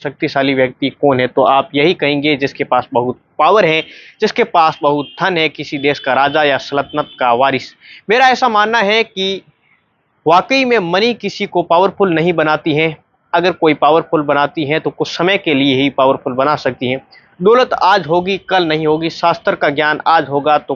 शक्तिशाली व्यक्ति कौन है, तो आप यही कहेंगे जिसके पास बहुत पावर है, जिसके पास बहुत धन है, किसी देश का राजा या सल्तनत का वारिस। मेरा ऐसा मानना है कि वाकई में मनी किसी को पावरफुल नहीं बनाती है। अगर कोई पावरफुल बनाती है तो कुछ समय के लिए ही पावरफुल बना सकती है। दौलत आज होगी कल नहीं होगी, शास्त्र का ज्ञान आज होगा तो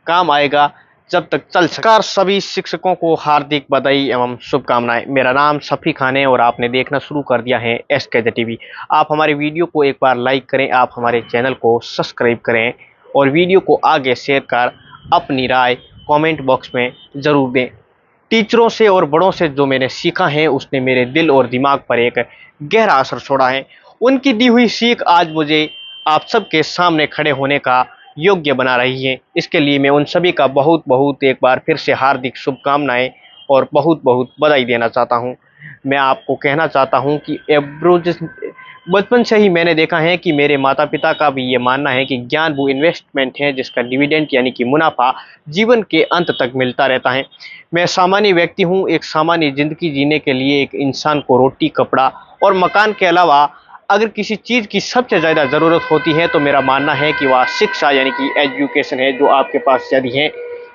काम आएगा जब तक चल सके। सभी शिक्षकों को हार्दिक बधाई एवं शुभकामनाएं। मेरा नाम सफ़ी खान है और आपने देखना शुरू कर दिया है SKJ TV। आप हमारे वीडियो को एक बार लाइक करें, आप हमारे चैनल को सब्सक्राइब करें और वीडियो को आगे शेयर कर अपनी राय कमेंट बॉक्स में ज़रूर दें। टीचरों से और बड़ों से जो मैंने सीखा है उसने मेरे दिल और दिमाग पर एक गहरा असर छोड़ा है। उनकी दी हुई सीख आज मुझे आप सबके सामने खड़े होने का योग्य बना रही है। इसके लिए मैं उन सभी का बहुत बहुत एक बार फिर से हार्दिक शुभकामनाएं और बहुत बहुत बधाई देना चाहता हूं। मैं आपको कहना चाहता हूं कि बचपन से ही मैंने देखा है कि मेरे माता पिता का भी ये मानना है कि ज्ञान वो इन्वेस्टमेंट है जिसका डिविडेंड यानी कि मुनाफा जीवन के अंत तक मिलता रहता है। मैं सामान्य व्यक्ति हूँ। एक सामान्य ज़िंदगी जीने के लिए एक इंसान को रोटी, कपड़ा और मकान के अलावा अगर किसी चीज़ की सबसे ज़्यादा ज़रूरत होती है तो मेरा मानना है कि वह शिक्षा यानी कि एजुकेशन है। जो आपके पास यदि है,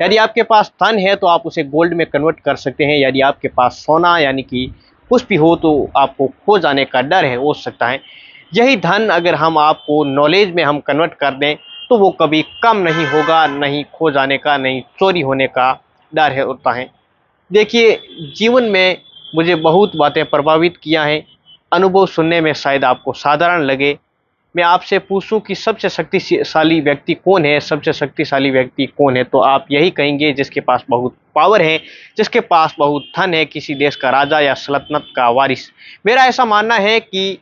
यदि आपके पास धन है तो आप उसे गोल्ड में कन्वर्ट कर सकते हैं। यदि आपके पास सोना यानी कि कुछ भी हो तो आपको खो जाने का डर है, हो सकता है। यही धन अगर हम आपको नॉलेज में हम कन्वर्ट कर दें तो वो कभी कम नहीं होगा, नहीं खो जाने का, नहीं चोरी होने का डर है होता है। देखिए, जीवन में मुझे बहुत बातें प्रभावित किया है। अनुभव सुनने में शायद आपको साधारण लगे। मैं आपसे पूछूं कि सबसे शक्तिशाली व्यक्ति कौन है, सबसे शक्तिशाली व्यक्ति कौन है, तो आप यही कहेंगे जिसके पास बहुत पावर है, जिसके पास बहुत धन है, किसी देश का राजा या सल्तनत का वारिस। मेरा ऐसा मानना है कि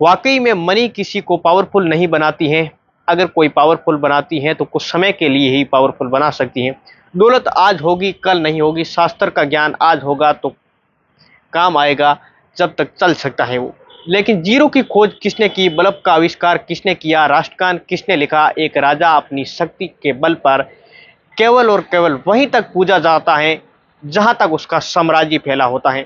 वाकई में मनी किसी को पावरफुल नहीं बनाती है। अगर कोई पावरफुल बनाती है तो कुछ समय के लिए ही पावरफुल बना सकती है। दौलत आज होगी कल नहीं होगी, शास्त्र का ज्ञान आज होगा तो काम आएगा जब तक चल सकता है वो। लेकिन जीरो की खोज किसने की, बल्ब का आविष्कार किसने किया, राष्ट्रगान किसने लिखा, एक राजा अपनी शक्ति के बल पर केवल और केवल वहीं तक पूजा जाता है जहां तक उसका साम्राज्य फैला होता है।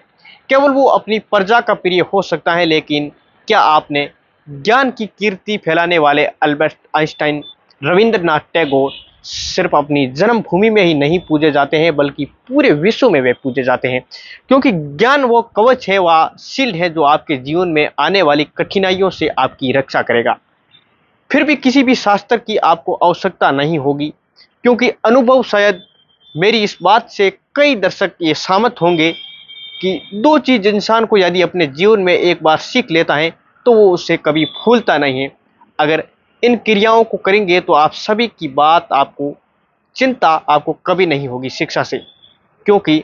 केवल वो अपनी प्रजा का प्रिय हो सकता है। लेकिन क्या आपने ज्ञान की कीर्ति फैलाने वाले अल्बर्ट आइंस्टाइन, रविंद्रनाथ टैगोर सिर्फ अपनी जन्मभूमि में ही नहीं पूजे जाते हैं बल्कि पूरे विश्व में वे पूजे जाते हैं, क्योंकि ज्ञान वो कवच है, वह शील्ड है जो आपके जीवन में आने वाली कठिनाइयों से आपकी रक्षा करेगा। फिर भी किसी भी शास्त्र की आपको आवश्यकता नहीं होगी, क्योंकि अनुभव शायद मेरी इस बात से कई दर्शक ये सहमत होंगे कि दो चीज़ इंसान को यदि अपने जीवन में एक बार सीख लेता है तो वो उससे कभी भूलता नहीं है। अगर इन क्रियाओं को करेंगे तो आप सभी की बात, आपको चिंता आपको कभी नहीं होगी शिक्षा से, क्योंकि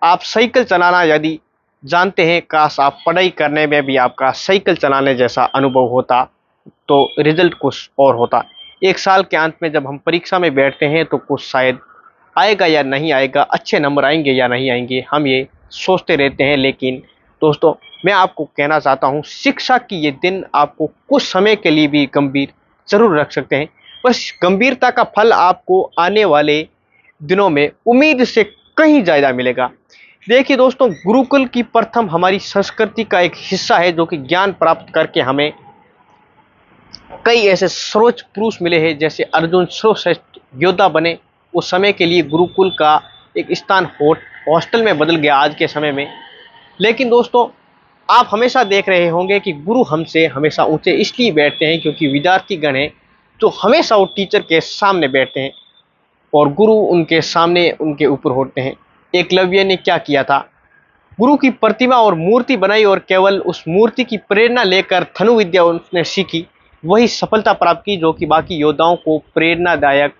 आप साइकिल चलाना यदि जानते हैं, काश आप पढ़ाई करने में भी आपका साइकिल चलाने जैसा अनुभव होता तो रिजल्ट कुछ और होता। एक साल के अंत में जब हम परीक्षा में बैठते हैं तो कुछ शायद आएगा या नहीं आएगा, अच्छे नंबर आएंगे या नहीं आएंगे, हम ये सोचते रहते हैं। लेकिन दोस्तों, मैं आपको कहना चाहता हूँ, शिक्षा की ये दिन आपको कुछ समय के लिए भी गंभीर जरूर रख सकते हैं, बस गंभीरता का फल आपको आने वाले दिनों में उम्मीद से कहीं ज़्यादा मिलेगा। देखिए दोस्तों, गुरुकुल की प्रथम हमारी संस्कृति का एक हिस्सा है जो कि ज्ञान प्राप्त करके हमें कई ऐसे सर्वोच्च पुरुष मिले हैं, जैसे अर्जुन सर्वश्रेष्ठ योद्धा बने। उस समय के लिए गुरुकुल का एक स्थान हॉस्टल में बदल गया आज के समय में। लेकिन दोस्तों, आप हमेशा देख रहे होंगे कि गुरु हमसे हमेशा ऊंचे इसलिए बैठते हैं क्योंकि विद्यार्थी गण हैं जो हमेशा वो टीचर के सामने बैठते हैं और गुरु उनके सामने उनके ऊपर होते हैं। एकलव्य ने क्या किया था, गुरु की प्रतिमा और मूर्ति बनाई और केवल उस मूर्ति की प्रेरणा लेकर धनुर्विद्या उसने सीखी, वही सफलता प्राप्त की जो कि बाकी योद्धाओं को प्रेरणादायक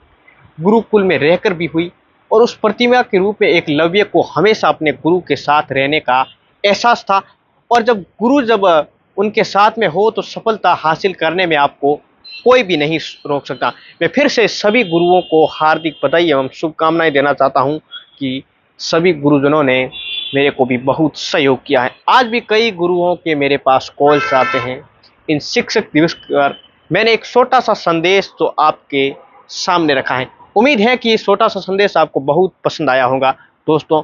गुरुकुल में रहकर भी हुई। और उस प्रतिमा के रूप में एकलव्य को हमेशा अपने गुरु के साथ रहने का एहसास था। और जब गुरु जब उनके साथ में हो तो सफलता हासिल करने में आपको कोई भी नहीं रोक सकता। मैं फिर से सभी गुरुओं को हार्दिक बधाई एवं शुभकामनाएं देना चाहता हूं कि सभी गुरुजनों ने मेरे को भी बहुत सहयोग किया है। आज भी कई गुरुओं के मेरे पास कॉल्स आते हैं। इन शिक्षक दिवस पर मैंने एक छोटा सा संदेश तो आपके सामने रखा है। उम्मीद है कि ये छोटा सा संदेश आपको बहुत पसंद आया होगा। दोस्तों,